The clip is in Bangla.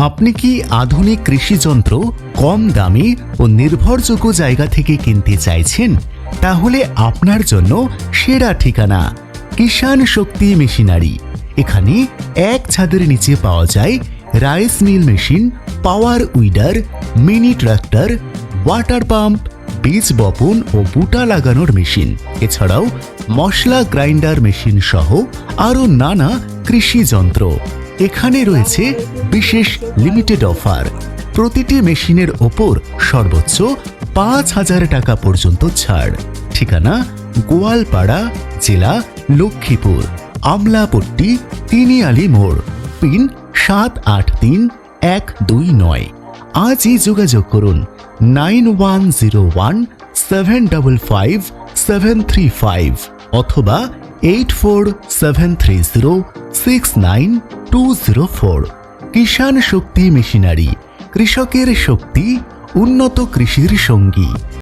আপনি কি আধুনিক কৃষি যন্ত্র কম দামি ও নির্ভরযোগ্য জায়গা থেকে কিনতে চাইছেন? তাহলে আপনার জন্য সেরা ঠিকানা কিষাণ শক্তি মেশিনারি। এখানে এক ছাদের নিচে পাওয়া যায় rice mill machine, power weeder, mini tractor, water pump, বীজ বপন ও বুটা লাগানোর মেশিন, এছাড়াও মশলা গ্রাইন্ডার মেশিন সহ আরও নানা কৃষি যন্ত্র। এখানে রয়েছে বিশেষ লিমিটেড অফার। প্রতিটি মেশিনের ওপর সর্বোচ্চ ৫,০০০ টাকা পর্যন্ত ছাড়। ঠিকানা গোয়ালপাড়া, জেলা লক্ষ্মীপুর, আমলাপট্টি, তিনিয়ালি মোড়, পিন ৭৮৩-১২৯। আজই যোগাযোগ করুন 9101755735 অথবা 8473069204। কিষাণ শক্তি মেশিনারি, কৃষকের শক্তি, উন্নত কৃষির সঙ্গী।